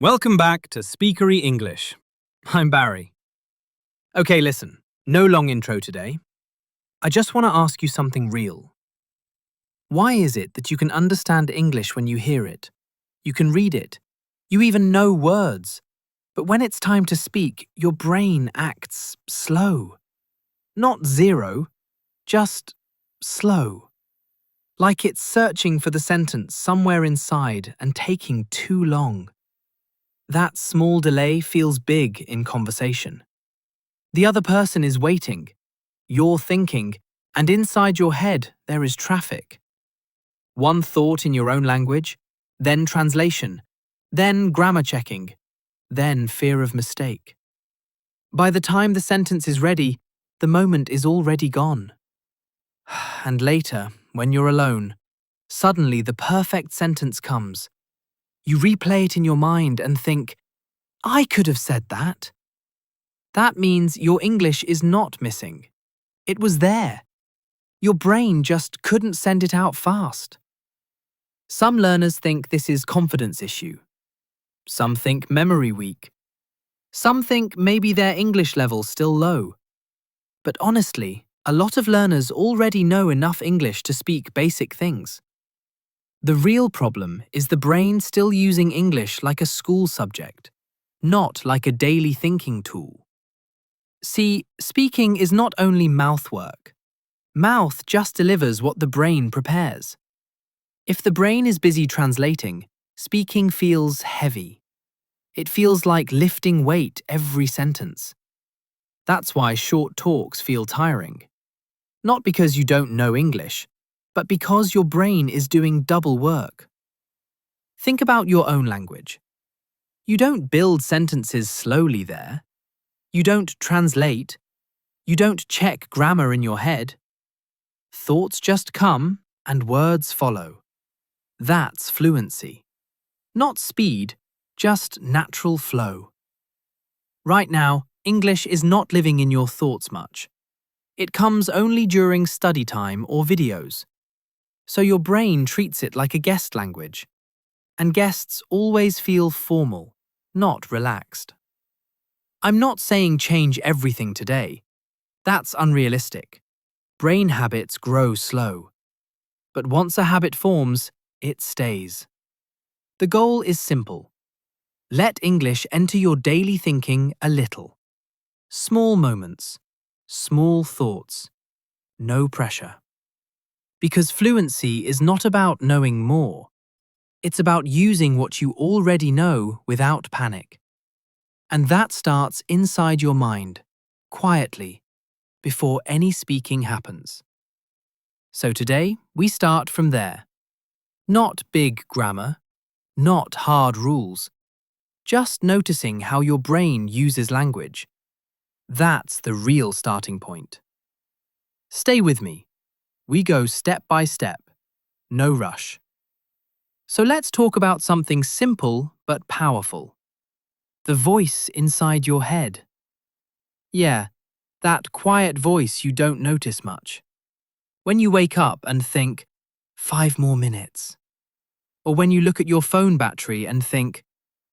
Welcome back to Speakery English. I'm Barry. Okay, listen, no long intro today. I just want to ask you something real. Why is it that you can understand English when you hear it? You can read it. You even know words. But when it's time to speak, your brain acts slow. Not zero, just slow. Like it's searching for the sentence somewhere inside and taking too long. That small delay feels big in conversation. The other person is waiting, you're thinking, and inside your head there is traffic. One thought in your own language, then translation, then grammar checking, then fear of mistake. By the time the sentence is ready, the moment is already gone. And later, when you're alone, suddenly the perfect sentence comes. You replay it in your mind and think, I could have said that. That means your English is not missing. It was there. Your brain just couldn't send it out fast. Some learners think this is confidence issue. Some think memory weak. Some think maybe their English level's still low. But honestly, a lot of learners already know enough English to speak basic things. The real problem is the brain still using English like a school subject, not like a daily thinking tool. See, speaking is not only mouth work. Mouth just delivers what the brain prepares. If the brain is busy translating, speaking feels heavy. It feels like lifting weight every sentence. That's why short talks feel tiring. Not because you don't know English, but because your brain is doing double work. Think about your own language. You don't build sentences slowly there. You don't translate. You don't check grammar in your head. Thoughts just come and words follow. That's fluency. Not speed, just natural flow. Right now, English is not living in your thoughts much. It comes only during study time or videos. So your brain treats it like a guest language. And guests always feel formal, not relaxed. I'm not saying change everything today. That's unrealistic. Brain habits grow slow. But once a habit forms, it stays. The goal is simple. Let English enter your daily thinking a little. Small moments, small thoughts, no pressure. Because fluency is not about knowing more. It's about using what you already know without panic. And that starts inside your mind, quietly, before any speaking happens. So today, we start from there. Not big grammar, not hard rules. Just noticing how your brain uses language. That's the real starting point. Stay with me. We go step by step. No rush. So let's talk about something simple but powerful. The voice inside your head. Yeah, that quiet voice you don't notice much. When you wake up and think, 5 more minutes. Or when you look at your phone battery and think,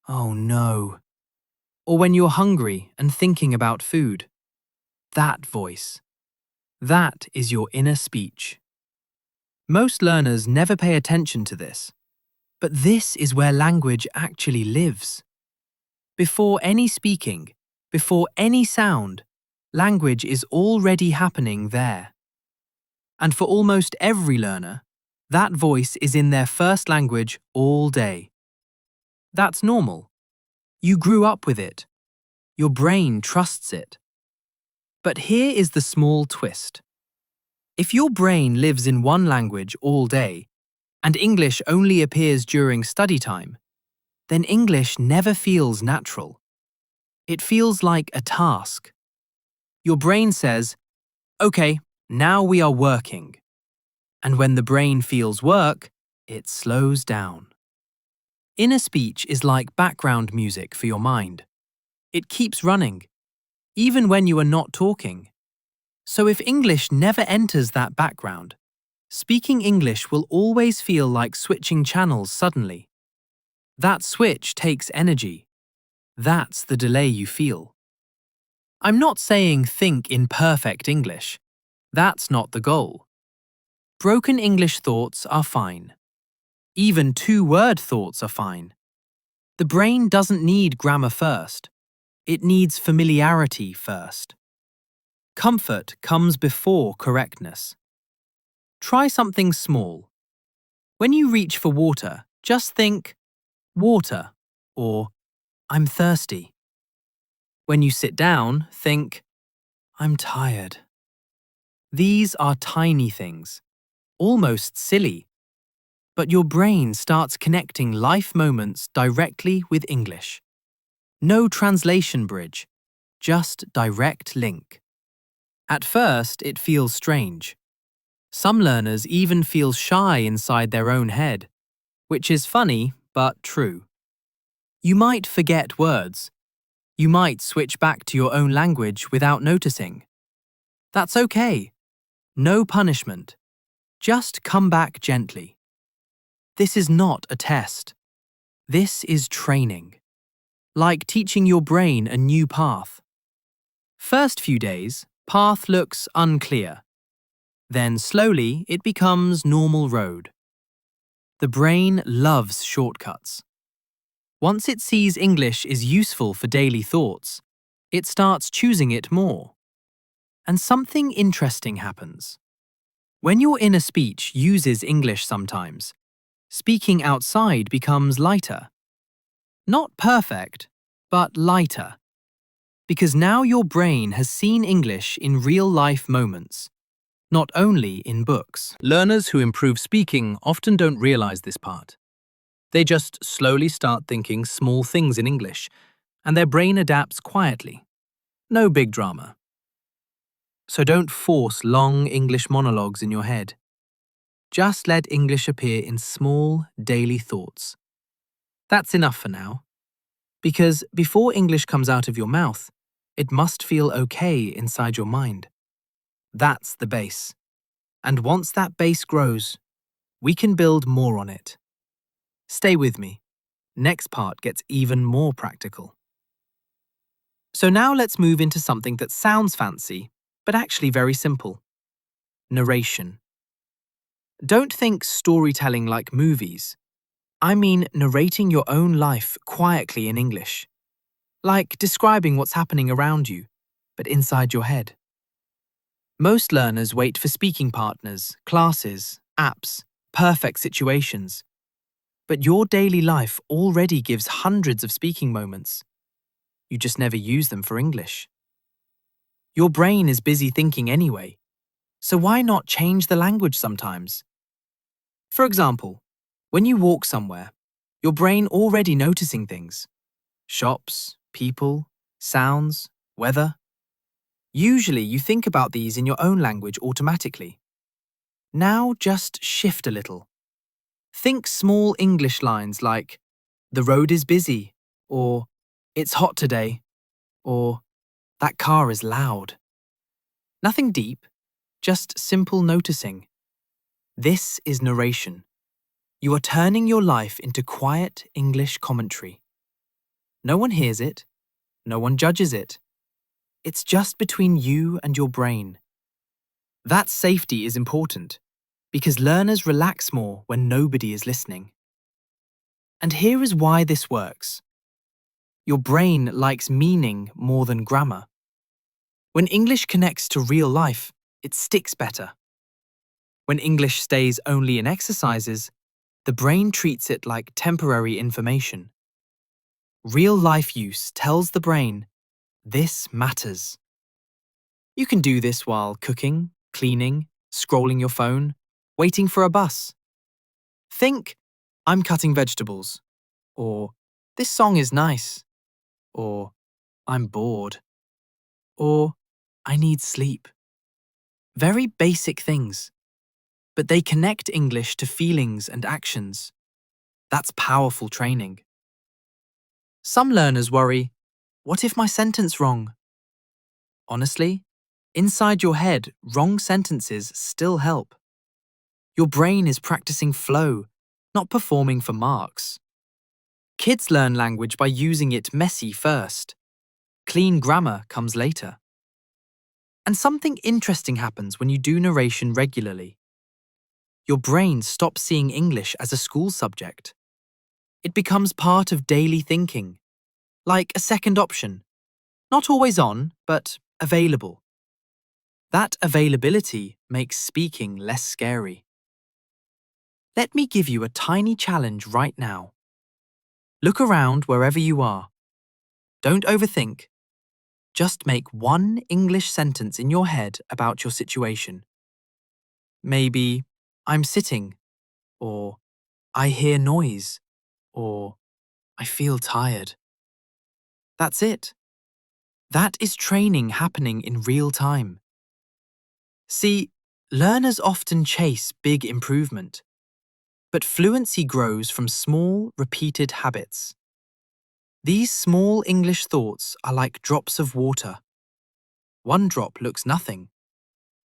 oh no. Or when you're hungry and thinking about food. That voice. That is your inner speech. Most learners never pay attention to this. But this is where language actually lives. Before any speaking, before any sound, language is already happening there. And for almost every learner, that voice is in their first language all day. That's normal. You grew up with it. Your brain trusts it. But here is the small twist. If your brain lives in one language all day, and English only appears during study time, then English never feels natural. It feels like a task. Your brain says, okay, now we are working. And when the brain feels work, it slows down. Inner speech is like background music for your mind. It keeps running, even when you are not talking. So if English never enters that background, speaking English will always feel like switching channels suddenly. That switch takes energy. That's the delay you feel. I'm not saying think in perfect English. That's not the goal. Broken English thoughts are fine. Even two-word thoughts are fine. The brain doesn't need grammar first. It needs familiarity first. Comfort comes before correctness. Try something small. When you reach for water, just think, water, or I'm thirsty. When you sit down, think, I'm tired. These are tiny things, almost silly, but your brain starts connecting life moments directly with English. No translation bridge, just direct link. At first, it feels strange. Some learners even feel shy inside their own head, which is funny but true. You might forget words. You might switch back to your own language without noticing. That's okay. No punishment. Just come back gently. This is not a test. This is training. Like teaching your brain a new path. First few days, path looks unclear. Then slowly it becomes normal road. The brain loves shortcuts. Once it sees English is useful for daily thoughts, it starts choosing it more. And something interesting happens. When your inner speech uses English sometimes, speaking outside becomes lighter. Not perfect, but lighter. Because now your brain has seen English in real-life moments, not only in books. Learners who improve speaking often don't realize this part. They just slowly start thinking small things in English, and their brain adapts quietly. No big drama. So don't force long English monologues in your head. Just let English appear in small, daily thoughts. That's enough for now. Because before English comes out of your mouth, it must feel okay inside your mind. That's the base. And once that base grows, we can build more on it. Stay with me. Next part gets even more practical. So now let's move into something that sounds fancy, but actually very simple. Narration. Don't think storytelling like movies. I mean narrating your own life quietly in English. Like describing what's happening around you, but inside your head. Most learners wait for speaking partners, classes, apps, perfect situations. But your daily life already gives hundreds of speaking moments. You just never use them for English. Your brain is busy thinking anyway, so why not change the language sometimes? For example, when you walk somewhere, your brain already noticing things. Shops, people, sounds, weather. Usually you think about these in your own language automatically. Now just shift a little. Think small English lines like, the road is busy, or it's hot today, or that car is loud. Nothing deep, just simple noticing. This is narration. You are turning your life into quiet English commentary. No one hears it, no one judges it. It's just between you and your brain. That safety is important, because learners relax more when nobody is listening. And here is why this works. Your brain likes meaning more than grammar. When English connects to real life, it sticks better. When English stays only in exercises, the brain treats it like temporary information. Real life use tells the brain, this matters. You can do this while cooking, cleaning, scrolling your phone, waiting for a bus. Think, I'm cutting vegetables, or this song is nice, or I'm bored, or I need sleep. Very basic things, but they connect English to feelings and actions. That's powerful training. Some learners worry, what if my sentence wrong? Honestly, inside your head, wrong sentences still help. Your brain is practicing flow, not performing for marks. Kids learn language by using it messy first. Clean grammar comes later. And something interesting happens when you do narration regularly. Your brain stops seeing English as a school subject. It becomes part of daily thinking, like a second option. Not always on, but available. That availability makes speaking less scary. Let me give you a tiny challenge right now. Look around wherever you are. Don't overthink. Just make one English sentence in your head about your situation. Maybe, I'm sitting, or I hear noise, or I feel tired. That's it. That is training happening in real time. See, learners often chase big improvement, but fluency grows from small, repeated habits. These small English thoughts are like drops of water. One drop looks nothing,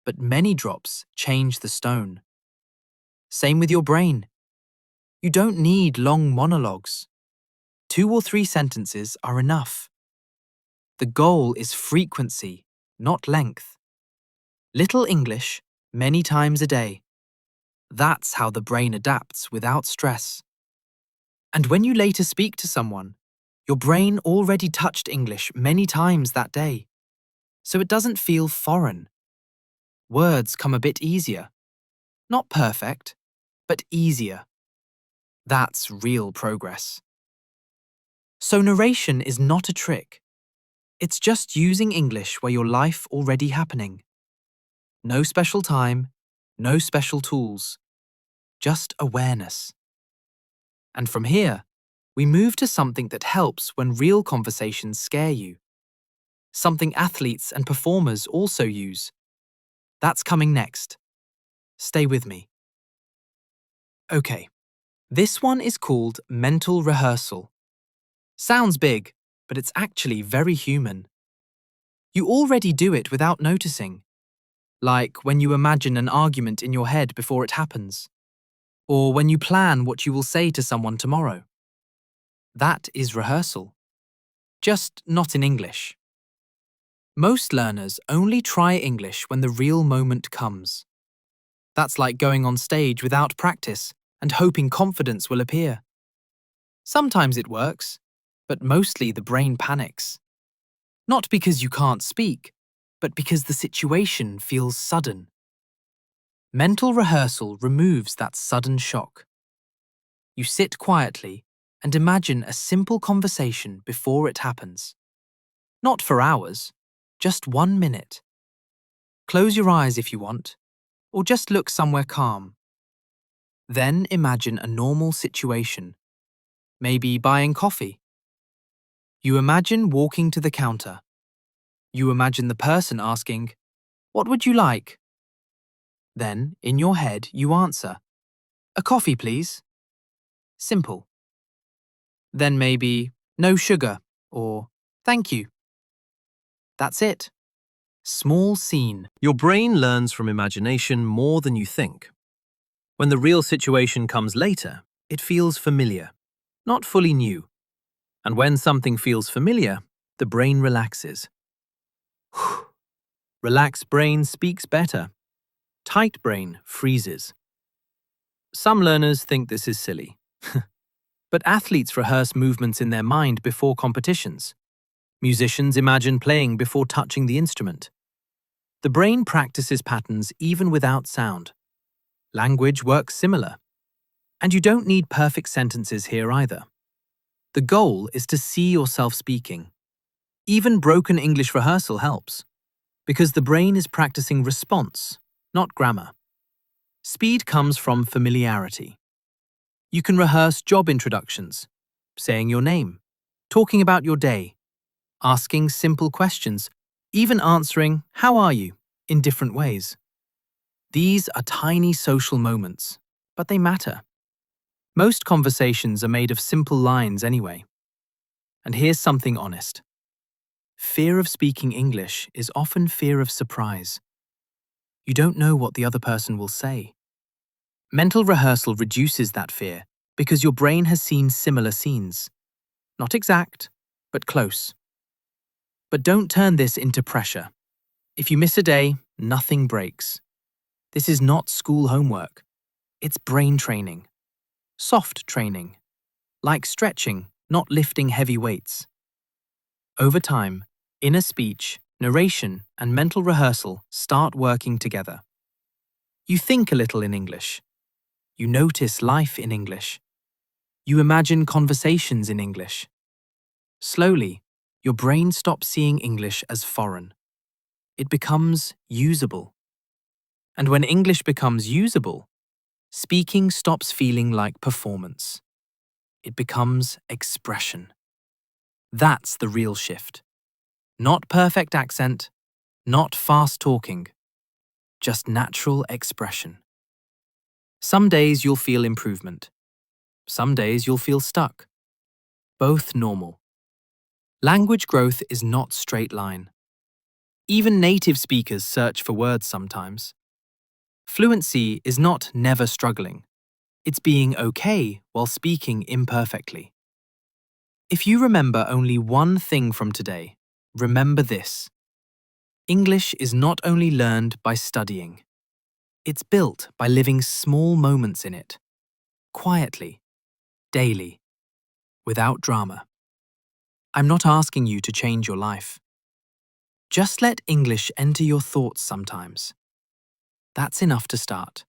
but many drops change the stone. Same with your brain. You don't need long monologues. 2 or 3 sentences are enough. The goal is frequency, not length. Little English, many times a day. That's how the brain adapts without stress. And when you later speak to someone, your brain already touched English many times that day, so it doesn't feel foreign. Words come a bit easier. Not perfect, but easier. That's real progress. So narration is not a trick. It's just using English where your life already happening. No special time, no special tools, just awareness. And from here, we move to something that helps when real conversations scare you. Something athletes and performers also use. That's coming next. Stay with me. Okay, this one is called mental rehearsal. Sounds big, but it's actually very human. You already do it without noticing. Like when you imagine an argument in your head before it happens. Or when you plan what you will say to someone tomorrow. That is rehearsal. Just not in English. Most learners only try English when the real moment comes. That's like going on stage without practice and hoping confidence will appear. Sometimes it works, but mostly the brain panics. Not because you can't speak, but because the situation feels sudden. Mental rehearsal removes that sudden shock. You sit quietly and imagine a simple conversation before it happens. Not for hours, just 1 minute. Close your eyes if you want, or just look somewhere calm. Then imagine a normal situation, maybe buying coffee. You imagine walking to the counter. You imagine the person asking, "What would you like?" Then, in your head, you answer, "A coffee, please." Simple. Then maybe, "No sugar," or "Thank you." That's it. Small scene. Your brain learns from imagination more than you think. When the real situation comes later, it feels familiar, not fully new. And when something feels familiar, the brain relaxes. Relaxed brain speaks better. Tight brain freezes. Some learners think this is silly. But athletes rehearse movements in their mind before competitions. Musicians imagine playing before touching the instrument. The brain practices patterns even without sound. Language works similar. And you don't need perfect sentences here either. The goal is to see yourself speaking. Even broken English rehearsal helps, because the brain is practicing response, not grammar. Speed comes from familiarity. You can rehearse job introductions, saying your name, talking about your day, asking simple questions, even answering, "How are you?" in different ways. These are tiny social moments, but they matter. Most conversations are made of simple lines anyway. And here's something honest. Fear of speaking English is often fear of surprise. You don't know what the other person will say. Mental rehearsal reduces that fear because your brain has seen similar scenes. Not exact, but close. But don't turn this into pressure. If you miss a day, nothing breaks. This is not school homework. It's brain training. Soft training. Like stretching, not lifting heavy weights. Over time, inner speech, narration, and mental rehearsal start working together. You think a little in English. You notice life in English. You imagine conversations in English. Slowly, your brain stops seeing English as foreign. It becomes usable. And when English becomes usable, speaking stops feeling like performance. It becomes expression. That's the real shift. Not perfect accent, not fast talking, just natural expression. Some days you'll feel improvement. Some days you'll feel stuck. Both normal. Language growth is not straight line. Even native speakers search for words sometimes. Fluency is not never struggling. It's being okay while speaking imperfectly. If you remember only one thing from today, remember this. English is not only learned by studying. It's built by living small moments in it. Quietly. Daily. Without drama. I'm not asking you to change your life. Just let English enter your thoughts sometimes. That's enough to start.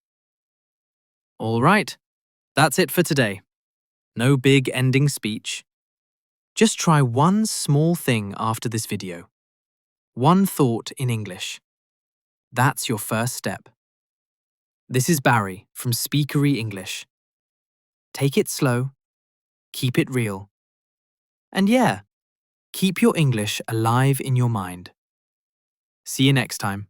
All right, that's it for today. No big ending speech. Just try one small thing after this video. One thought in English. That's your first step. This is Barry from Speakery English. Take it slow, keep it real. And yeah, keep your English alive in your mind. See you next time.